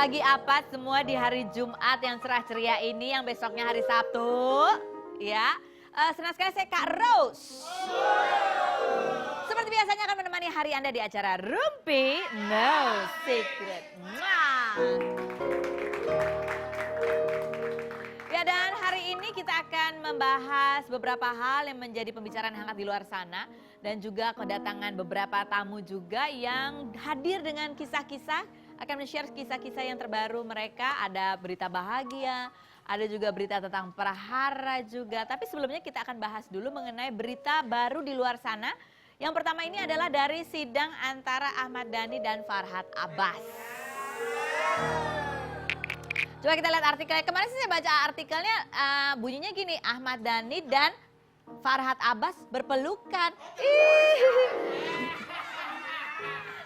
Lagi apa semua di hari Jumat yang cerah ceria ini, yang besoknya hari Sabtu? Ya, senang sekali saya Kak Rose. Seperti biasanya akan menemani hari Anda di acara Rumpi No Secret. Ya, dan hari ini kita akan membahas beberapa hal yang menjadi pembicaraan hangat di luar sana. Dan juga kedatangan beberapa tamu juga yang hadir dengan kisah-kisah, akan men-share kisah-kisah yang terbaru mereka. Ada berita bahagia, ada juga berita tentang prahara juga. Tapi sebelumnya kita akan bahas dulu mengenai berita baru di luar sana. Yang pertama ini adalah dari sidang antara Ahmad Dhani dan Farhad Abbas. Coba kita lihat artikelnya. Kemarin sih saya baca artikelnya, bunyinya gini, Ahmad Dhani dan Farhad Abbas berpelukan.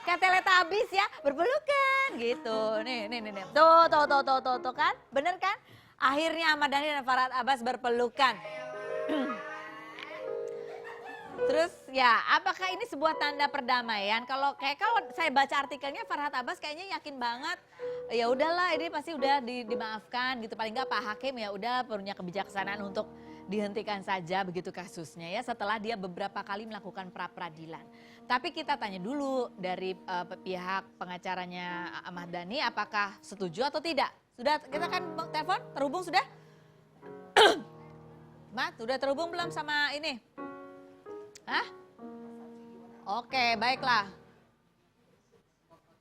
Kayak Teletubbies ya, berpelukan gitu. Nih. Tuh kan? Bener kan? Akhirnya Ahmad Dhani dan Farhad Abbas berpelukan. Terus ya, apakah ini sebuah tanda perdamaian? Kalau saya baca artikelnya, Farhad Abbas kayaknya yakin banget. Ya udahlah, ini pasti udah dimaafkan gitu. Paling nggak Pak Hakim ya udah punya kebijaksanaan untuk dihentikan saja begitu kasusnya ya, setelah dia beberapa kali melakukan pra-peradilan. Tapi kita tanya dulu dari pihak pengacaranya Ahmad Dhani, apakah setuju atau tidak? Sudah, kita kan telepon, terhubung sudah? Mat, sudah terhubung belum sama ini? Hah? Oke, baiklah.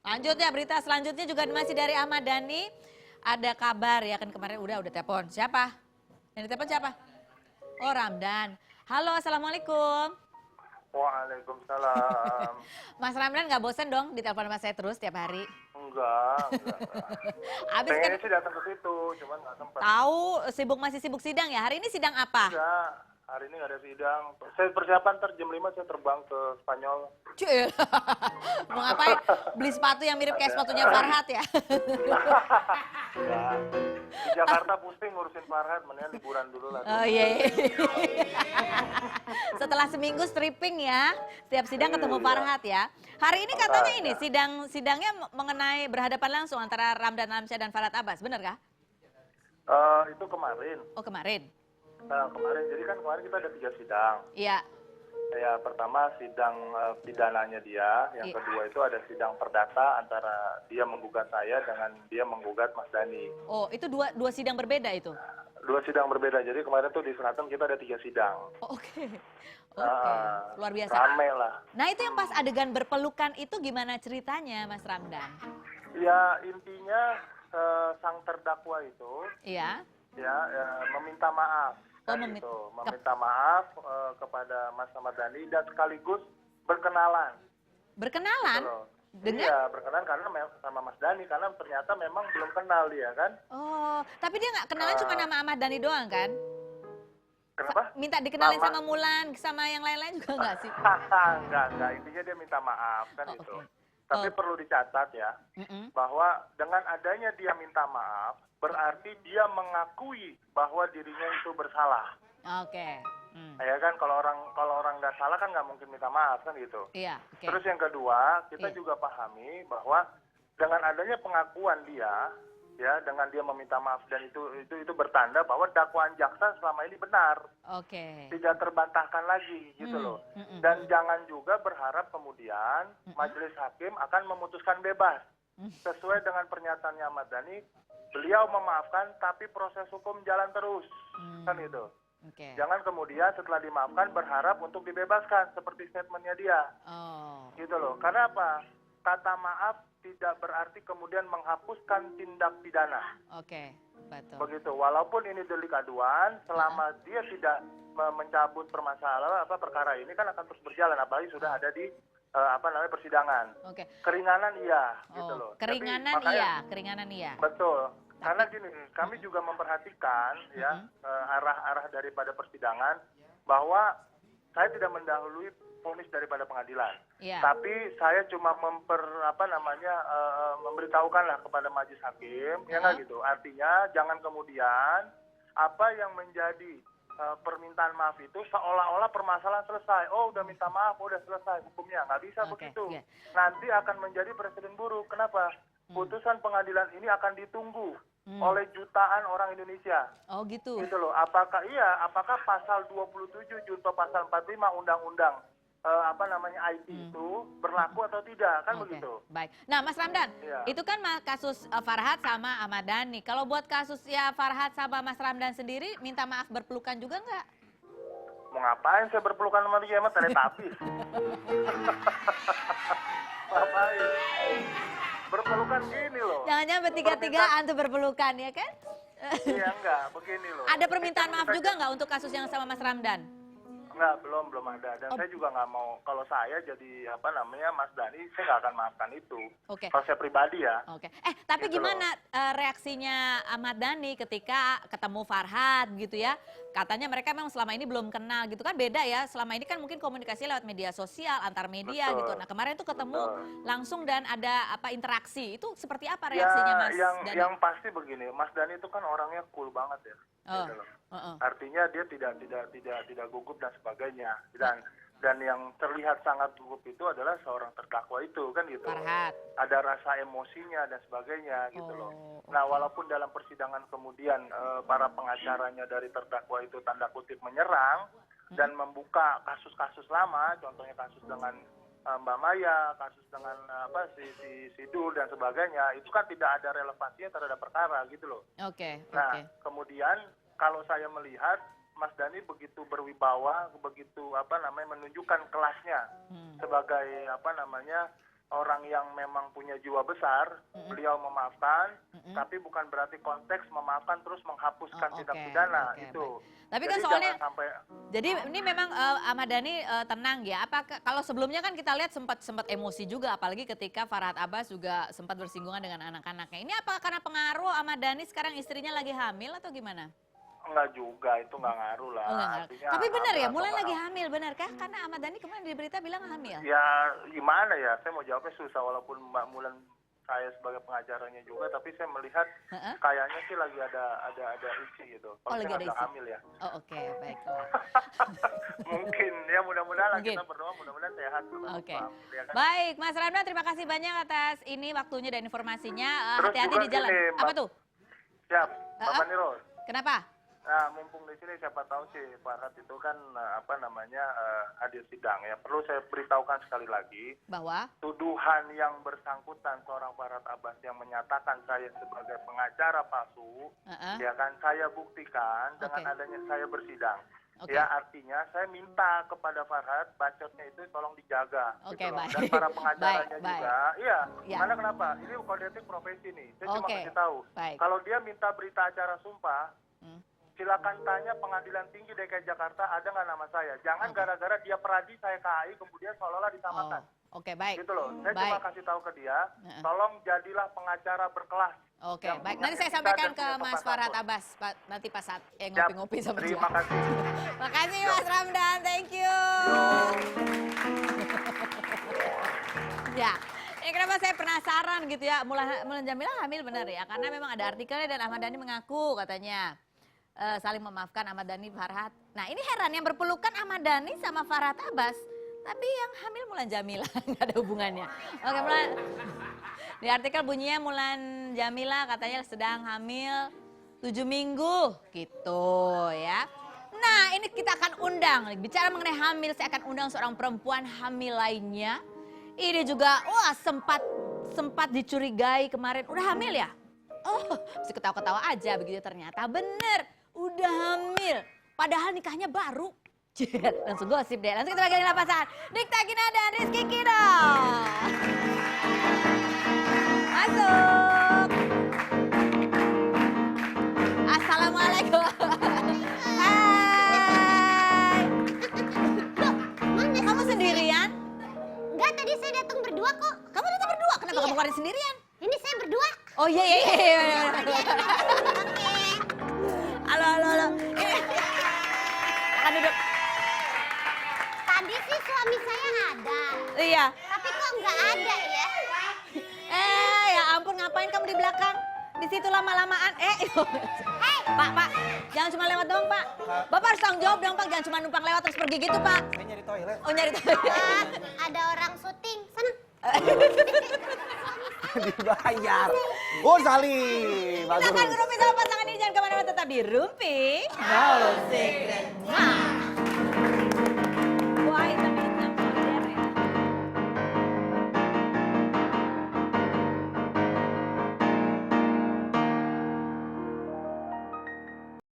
Lanjut ya, berita selanjutnya juga masih dari Ahmad Dhani. Ada kabar ya, kan kemarin udah telepon. Siapa? Yang ditelepon siapa? Oh, Ramdan. Halo, assalamualaikum. Waalaikumsalam. Mas Ramdan nggak bosen dong ditelepon sama saya terus tiap hari? Enggak. Abis Pengennya kan sih datang ke situ, cuman nggak sempat. tahu masih sibuk sidang ya. Hari ini sidang apa? Enggak, hari ini nggak ada sidang. Saya persiapan jam 5 saya terbang ke Spanyol. Cuy, mau ngapain? Beli sepatu yang mirip kayak sepatunya Farhad ya? Ya, di Jakarta pusing ngurusin Farhad, mendingan liburan dulu lah. Oh iya. Setelah seminggu stripping ya, setiap sidang ketemu Farhad ya. Hari ini katanya ini sidangnya mengenai berhadapan langsung antara Ramdan Alamsyah dan Farhad Abbas, benar kah? Itu kemarin. Oh kemarin. Kemarin, jadi kan kemarin kita ada 3 sidang. Iya. Ya, pertama sidang pidananya dia, yang kedua itu ada sidang perdata antara dia menggugat saya dengan dia menggugat Mas Dhani. Oh, itu dua sidang berbeda itu? 2 sidang berbeda, jadi kemarin tuh di Selatan kita ada 3 sidang. Oh, Oke, luar biasa. Rame lah. Nah itu yang pas adegan berpelukan itu gimana ceritanya Mas Ramdan? Ya intinya sang terdakwa itu Iya. ya meminta maaf. Oh, meminta maaf kepada Mas Ahmad Dhani dan sekaligus berkenalan. Berkenalan? Dengan? Iya, berkenalan karena sama Mas Dhani, karena ternyata memang belum kenal dia kan. Oh, tapi dia nggak kenalan cuma nama Ahmad Dhani doang kan? Kenapa? Minta dikenalin sama Mulan, sama yang lain-lain juga nggak sih? Enggak, intinya dia minta maaf kan Oh, itu. oke. Tapi perlu dicatat ya, bahwa dengan adanya dia minta maaf, berarti dia mengakui bahwa dirinya itu bersalah. Oke. Ya kan, kalau orang nggak salah kan nggak mungkin minta maaf kan gitu. Iya. Oke. Terus yang kedua, kita juga pahami bahwa dengan adanya pengakuan dia, ya dengan dia meminta maaf dan itu bertanda bahwa dakwaan jaksa selama ini benar. Oke. Tidak terbantahkan lagi gitu loh. Dan jangan juga berharap kemudian majelis hakim akan memutuskan bebas. Sesuai dengan pernyataannya Ahmad Dhani, beliau memaafkan tapi proses hukum jalan terus. Kan gitu. Oke. Jangan kemudian setelah dimaafkan berharap untuk dibebaskan seperti statementnya dia. Oh. Gitu loh. Karena apa? Kata maaf tidak berarti kemudian menghapuskan tindak pidana. Oke, betul. Begitu. Walaupun ini delik aduan, selama dia tidak mencabut perkara ini kan akan terus berjalan, apalagi sudah ada di persidangan. Oke. Keringanan iya, gitu loh. Keringanan Tapi, makanya, keringanan iya. Betul. Karena gini, kami juga memperhatikan ya arah-arah daripada persidangan bahwa saya tidak mendahului vonis daripada pengadilan. Iya. Tapi saya cuma memberitahukanlah kepada majelis hakim, ya nggak gitu. Artinya jangan kemudian apa yang menjadi permintaan maaf itu seolah-olah permasalahan selesai. Oh udah minta maaf, udah selesai hukumnya. Nggak bisa begitu. Nanti akan menjadi presiden buruk. Kenapa? putusan pengadilan ini akan ditunggu oleh jutaan orang Indonesia. Oh gitu. Gitu loh. Apakah pasal 27 junto pasal 45 undang-undang IT itu berlaku atau tidak, kan Oke, begitu. baik. Nah, Mas Ramdan, Iya. itu kan kasus Farhad sama Ahmad Dhani. Kalau buat kasus ya Farhad sama Mas Ramdan sendiri, minta maaf berpelukan juga nggak? Mau ngapain saya berpelukan sama dia, emang teletabis. Ngapain? Berpelukan gini loh. Jangan-jangan bertiga-tigaan tuh berpelukan ya kan? Iya enggak, begini loh. Ada permintaan maaf juga nggak untuk kasus yang sama Mas Ramdan? Enggak, belum ada. Dan saya juga nggak mau, kalau saya jadi Mas Dhani, saya nggak akan maafkan itu. Oke. Kalau saya pribadi ya. Oke. Tapi Gitu gimana reaksinya Ahmad Dhani ketika ketemu Farhad gitu ya? Katanya mereka memang selama ini belum kenal gitu kan, beda ya. Selama ini kan mungkin komunikasi lewat media sosial, antar media Betul. gitu. Nah kemarin tuh ketemu langsung dan ada interaksi. Itu seperti apa Ya, reaksinya Mas Dhani? yang pasti begini, Mas Dhani itu kan orangnya cool banget ya. Gitu loh. Artinya dia tidak gugup dan sebagainya. Dan yang terlihat sangat gugup itu adalah seorang terdakwa itu kan gitu. Farhad. Ada rasa emosinya dan sebagainya gitu loh. Okay. Nah, walaupun dalam persidangan kemudian para pengacaranya dari terdakwa itu tanda kutip menyerang dan membuka kasus-kasus lama, contohnya kasus dengan Mbak Maya, kasus dengan si Dul dan sebagainya, itu kan tidak ada relevansinya terhadap perkara gitu loh. Oke. Nah, kemudian kalau saya melihat Mas Dhani begitu berwibawa, begitu menunjukkan kelasnya sebagai orang yang memang punya jiwa besar, beliau memaafkan, tapi bukan berarti konteks memaafkan terus menghapuskan tindak pidana itu. Tapi kan soalnya, jadi ini memang Ahmad Dhani tenang ya. Apa kalau sebelumnya kan kita lihat sempat emosi juga, apalagi ketika Farhad Abbas juga sempat bersinggungan dengan anak-anaknya. Ini apa karena pengaruh Ahmad Dhani sekarang istrinya lagi hamil atau gimana? Enggak juga, itu enggak ngaruh lah. Oh, tapi benar ya, mulai lagi hamil, benar kah? Karena Ahmad Dhani kemarin di berita bilang hamil. Ya gimana ya, saya mau jawabnya susah walaupun Mbak Mulan saya sebagai pengacaranya juga, tapi saya melihat kayaknya sih lagi ada isi gitu. Oh, lagi ada isi. Hamil ya. Oh oke, baiklah. Mungkin ya mudah-mudahan kita berdoa mudah-mudahan sehat. Oke. Baik, Mas Ramdan terima kasih banyak atas ini waktunya dan informasinya. Hati-hati di jalan. Gini, apa tuh? Siap, Bapak Nirol. Kenapa? Nah, mumpung di sini siapa tahu sih Farhad itu kan hadir sidang ya. Perlu saya beritahukan sekali lagi bahwa tuduhan yang bersangkutan seorang Farhad Abbas yang menyatakan saya sebagai pengacara palsu, ya kan saya buktikan dengan adanya saya bersidang. Ya artinya saya minta kepada Farhad bacotnya itu tolong dijaga gitu loh. Dan para pengacaranya juga. Iya, karena kenapa? Ini kode etik profesi nih. Saya cuma kasih tahu. Kalau dia minta berita acara sumpah, silakan tanya Pengadilan Tinggi DKI Jakarta ada nggak nama saya. Jangan gara-gara dia peradi saya KAI kemudian seolah-olah disamakan. Oke, baik. Gitu loh. Saya cuma kasih tahu ke dia, tolong jadilah pengacara berkelas. Oke, baik. Nanti saya sampaikan ke Mas Farhad Abbas nanti pas saat ngopi-ngopi sama dia. Terima kasih. Makasih Mas Ramdan, thank you. Ya. Kenapa saya penasaran gitu ya, Mulan Jamilah hamil benar ya, karena memang ada artikelnya dan Ahmad Dhani mengaku katanya saling memaafkan Ahmad Dhani Farhad. Nah ini heran yang berpelukan Ahmad Dhani sama Farhad Abbas, tapi yang hamil Mulan Jamilah nggak ada hubungannya. Oke Mulan, di artikel bunyinya Mulan Jamilah katanya sedang hamil 7 minggu gitu ya. Nah ini kita akan undang, bicara mengenai hamil saya akan undang seorang perempuan hamil lainnya. Ini juga sempat dicurigai kemarin udah hamil ya. Oh masih ketawa-ketawa aja begitu ternyata bener. Udah hamil, padahal nikahnya baru. Langsung gosip deh, langsung kita bagian lapasan. Dikta Gina dan Rizky Kido. Masuk. Assalamualaikum. Hai. Kamu sendirian? Enggak, tadi saya datang berdua kok. Kamu datang berdua, kenapa kamu keluarin sendirian? Ini saya berdua. Oh iya. Halo. Akan duduk. Tadi sih suami saya ada. Iya. Tapi kok nggak ada ya? Ya ampun ngapain kamu di belakang? Di situ lama-lamaan. Pak, jangan cuma lewat doang Pak. Bapak harus tanggung jawab dong Pak, jangan cuma numpang lewat terus pergi gitu Pak. Saya nyari toilet. Oh nyari toilet. Ada orang syuting. Sana. Dibayar. Oh, salim. Kita akan ngerumpi sama pasangan ini, jangan kemana-mana, tetap di Rumpi Musik dan